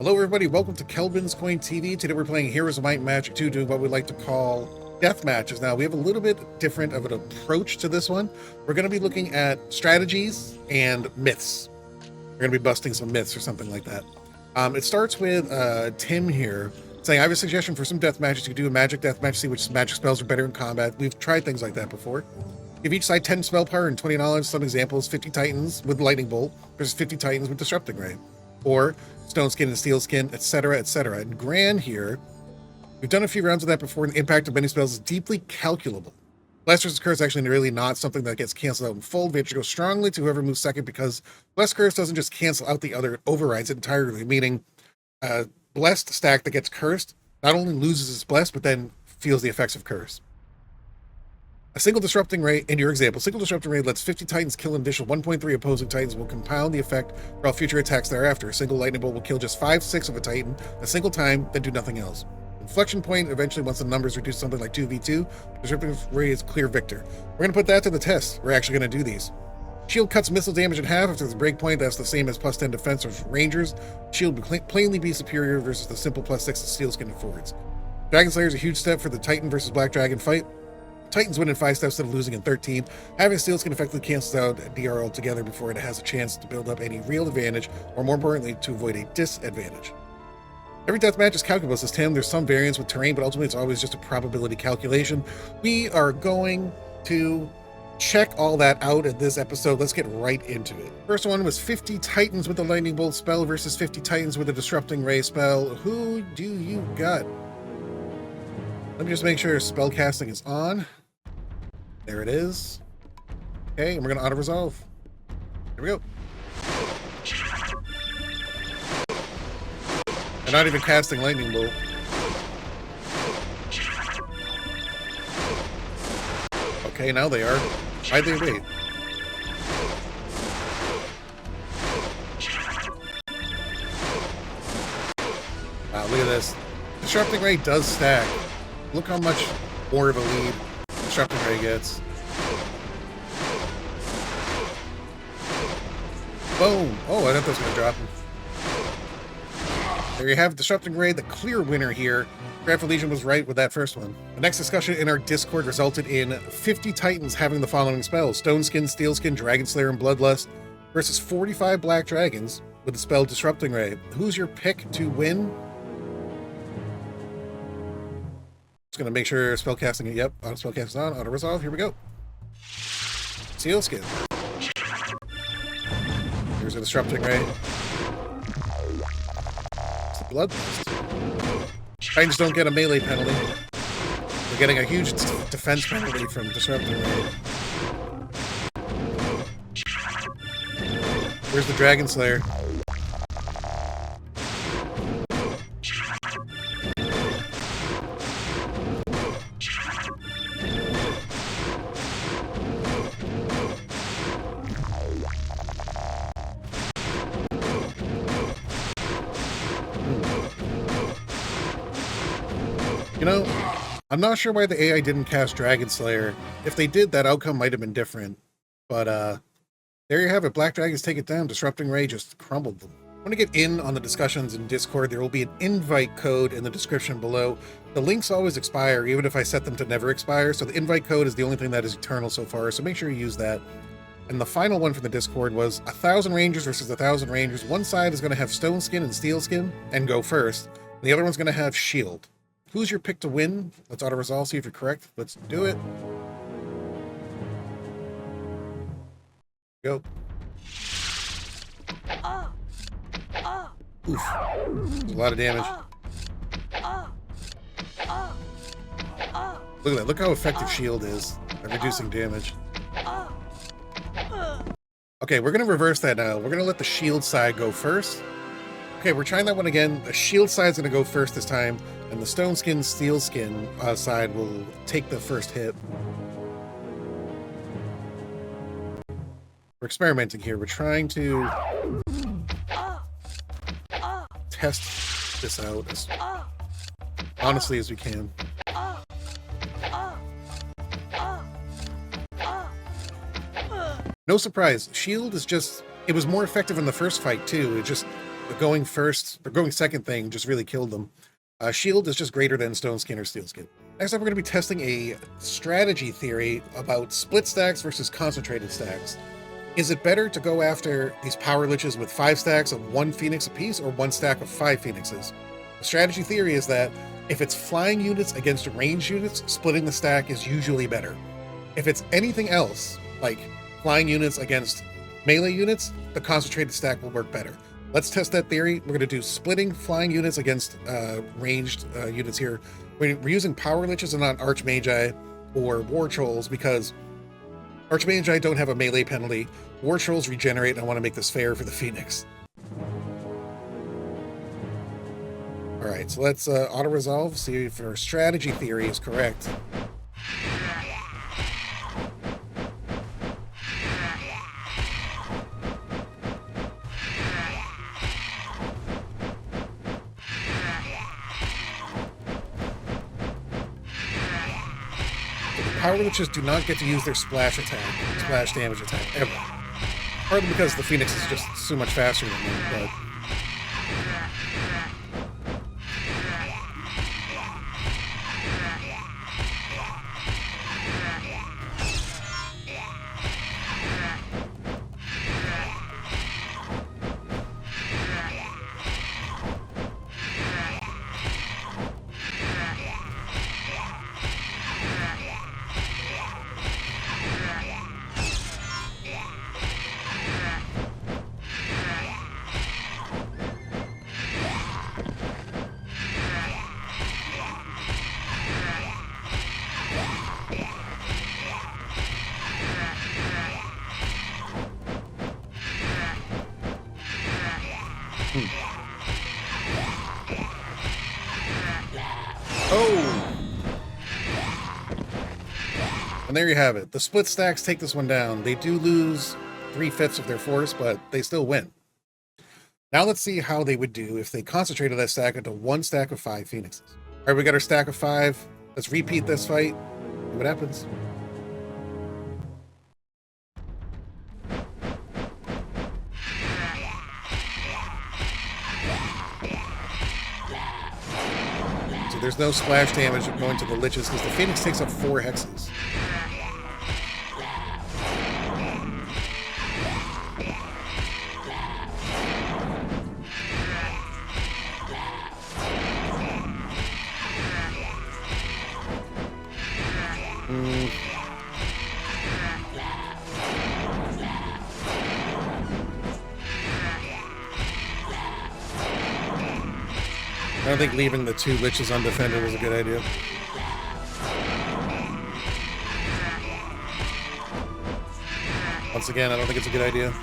Hello everybody, welcome to Kelvin's Coin TV. Today we're playing Heroes of Might and Magic 2, doing what we like to call death matches. Now we have a little bit different of an approach to this one. We're going to be looking at strategies and myths. We're going to be busting some myths or something like that. It starts with Tim here saying, I have a suggestion for some death matches. You can do a magic death match, see which magic spells are better in combat. We've tried things like that before. Give each side 10 spell power and 20 knowledge. Some examples, 50 Titans with Lightning Bolt versus 50 Titans with Disrupting Ray. Or Stone Skin and Steel Skin, etc., etc. And Grand here, we've done a few rounds of that before, and the impact of many spells is deeply calculable. Blast versus Curse is actually really not something that gets canceled out in full. Advantage goes strongly to whoever moves second, because Blast Curse doesn't just cancel out the other, it overrides it entirely, meaning Blessed stack that gets cursed not only loses its Blessed, but then feels the effects of Curse. A single Disrupting Ray, in your example, single Disrupting Ray lets 50 Titans kill an additional 1.3 opposing Titans, will compound the effect for all future attacks thereafter. A single Lightning Bolt will kill just 5/6 of a Titan a single time, then do nothing else. Inflection Point, eventually once the numbers reduce something like 2v2, Disrupting Ray is clear victor. We're going to put that to the test. We're actually going to do these. Shield cuts missile damage in half. If there's a breakpoint, that's the same as plus 10 defense of Rangers. Shield will plainly be superior versus the simple plus 6 Steel Skin and Forwards. Dragon Slayer is a huge step for the Titan versus Black Dragon fight. Titans win in 5 steps instead of losing in 13. Having Steel Skin effectively cancels out DR altogether before it has a chance to build up any real advantage, or more importantly, to avoid a disadvantage. Every deathmatch is calculable, says Tim. There's some variance with terrain, but ultimately it's always just a probability calculation. We are going to check all that out in this episode. Let's get right into it. First one was 50 Titans with the Lightning Bolt spell versus 50 Titans with a Disrupting Ray spell. Who do you got? Let me just make sure spellcasting is on. There it is. Okay, and we're going to auto-resolve. Here we go. They're not even casting Lightning Bolt. Okay, now they are. Why'd they wait? Wow, look at this. Disrupting Ray does stack. Look how much more of a lead Disrupting Ray gets. Boom! Oh, I thought that was going to drop him. There you have Disrupting Ray, the clear winner here. Graph Legion was right with that first one. The next discussion in our Discord resulted in 50 Titans having the following spells: Stone Skin, Steel Skin, Dragon Slayer, and Bloodlust versus 45 Black Dragons with the spell Disrupting Ray. Who's your pick to win? Just going to make sure spellcasting, yep, auto spellcasting on, auto resolve, here we go. Steel Skin. Here's a Disrupting Ray. It's the Bloodlust. Titans don't get a melee penalty. They're getting a huge defense penalty from Disrupting Ray. Here's the Dragon Slayer. You know, I'm not sure why the AI didn't cast Dragon Slayer. If they did, that outcome might have been different. But there you have it. Black Dragons take it down. Disrupting Ray just crumbled them. I want to get in on the discussions in Discord. There will be an invite code in the description below. The links always expire, even if I set them to never expire. So the invite code is the only thing that is eternal so far. So make sure you use that. And the final one from the Discord was 1,000 Rangers versus 1,000 Rangers. One side is going to have Stone Skin and Steel Skin and go first. And the other one's going to have Shield. Who's your pick to win? Let's auto-resolve, see if you're correct. Let's do it. Go. Oof. There's a lot of damage. Look at that. Look how effective Shield is at reducing damage. Okay, we're going to reverse that now. We're going to let the Shield side go first. Okay, we're trying that one again. The Shield side's going to go first this time, and the Stone Skin, Steel Skin side will take the first hit. We're experimenting here. We're trying to test this out as honestly as we can. No surprise, Shield is just, it was more effective in the first fight too. It just, the going first or going second thing just really killed them. Shield is just greater than Stone Skin or Steel Skin. Next up, we're going to be testing a strategy theory about split stacks versus concentrated stacks. Is it better to go after these power liches with 5 stacks of 1 Phoenix apiece or 1 stack of 5 Phoenixes? The strategy theory is that if it's flying units against ranged units, splitting the stack is usually better. If it's anything else, like flying units against melee units, the concentrated stack will work better. Let's test that theory. We're going to do splitting flying units against ranged units here. We're using power liches and not archmagi or war trolls because archmagi don't have a melee penalty. War trolls regenerate, and I want to make this fair for the Phoenix. All right, so let's auto-resolve, see if our strategy theory is correct. Power liches do not get to use their splash damage attack, ever. Partly because the Phoenix is just so much faster than them, but... Oh! And there you have it. The split stacks take this one down. They do lose 3/5 of their force, but they still win. Now let's see how they would do if they concentrated that stack into 1 stack of 5 Phoenixes. All right, we got our stack of 5. Let's repeat this fight. See what happens. There's no splash damage going to the liches because the Phoenix takes up 4 hexes. I don't think leaving the 2 liches undefended was a good idea. Once again, I don't think it's a good idea.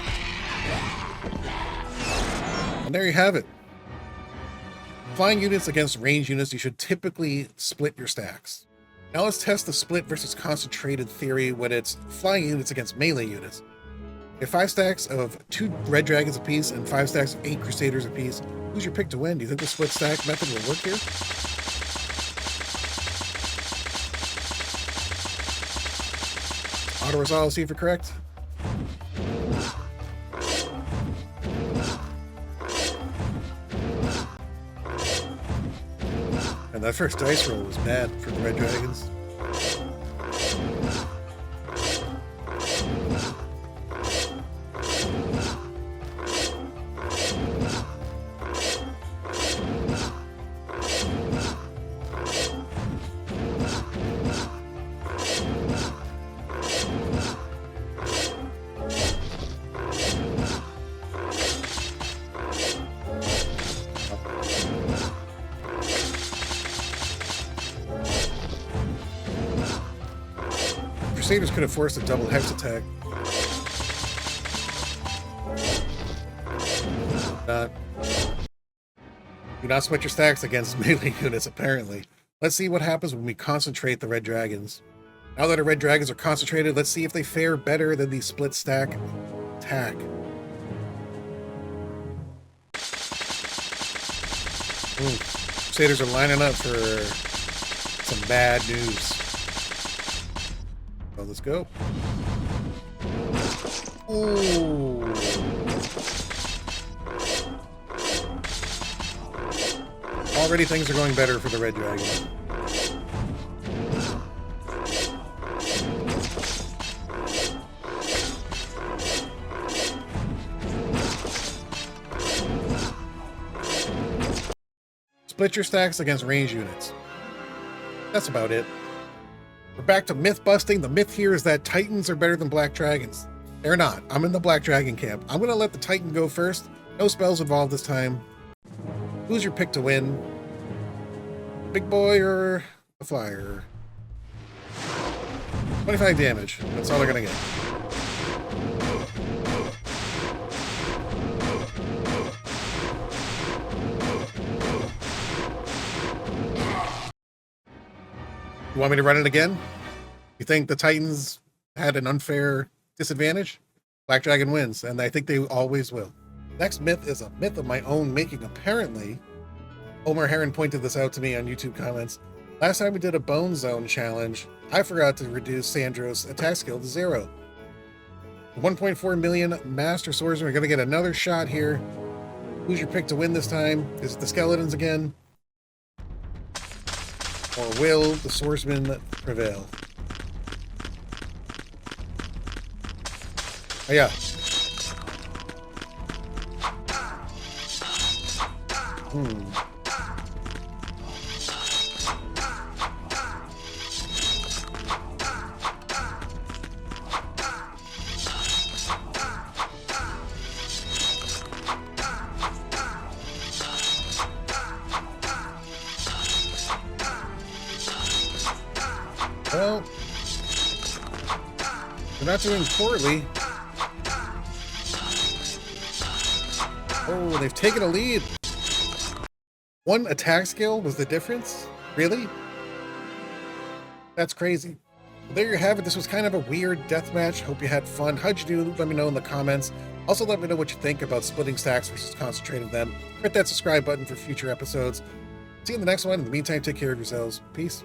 And there you have it. Flying units against ranged units, you should typically split your stacks. Now let's test the split versus concentrated theory when it's flying units against melee units. If 5 stacks of 2 red dragons apiece and 5 stacks of 8 crusaders apiece, who's your pick to win? Do you think the split stack method will work here? Auto resolve, see if you're correct. And that first dice roll was bad for the red dragons. Crusaders could have forced a double hex attack. Do not split your stacks against melee units, apparently. Let's see what happens when we concentrate the red dragons. Now that our red dragons are concentrated, let's see if they fare better than the split stack attack. Crusaders are lining up for some bad news. Well, let's go. Ooh. Already things are going better for the red dragon. Split your stacks against range units. That's about it. We're back to myth busting. The myth here is that Titans are better than Black Dragons. They're not. I'm in the Black Dragon camp. I'm going to let the Titan go first. No spells involved this time. Who's your pick to win? Big boy or a flyer? 25 damage. That's all they're going to get. You want me to run it again? You think the Titans had an unfair disadvantage? Black Dragon wins, and I think they always will. Next myth is a myth of my own making. Apparently, Omar Heron pointed this out to me on YouTube comments. Last time we did a Bone Zone challenge, I forgot to reduce Sandro's attack skill to 0. 1.4 million Master Swordsman. We're going to get another shot here. Who's your pick to win this time? Is it the Skeletons again? Or will the Swordsman prevail? Oh, yeah. Well, they're not doing poorly. Oh, they've taken a lead. One attack skill was the difference? Really? That's crazy. Well, there you have it. This was kind of a weird deathmatch. Hope you had fun. How'd you do? Let me know in the comments. Also, let me know what you think about splitting stacks versus concentrating them. Hit that subscribe button for future episodes. See you in the next one. In the meantime, take care of yourselves. Peace.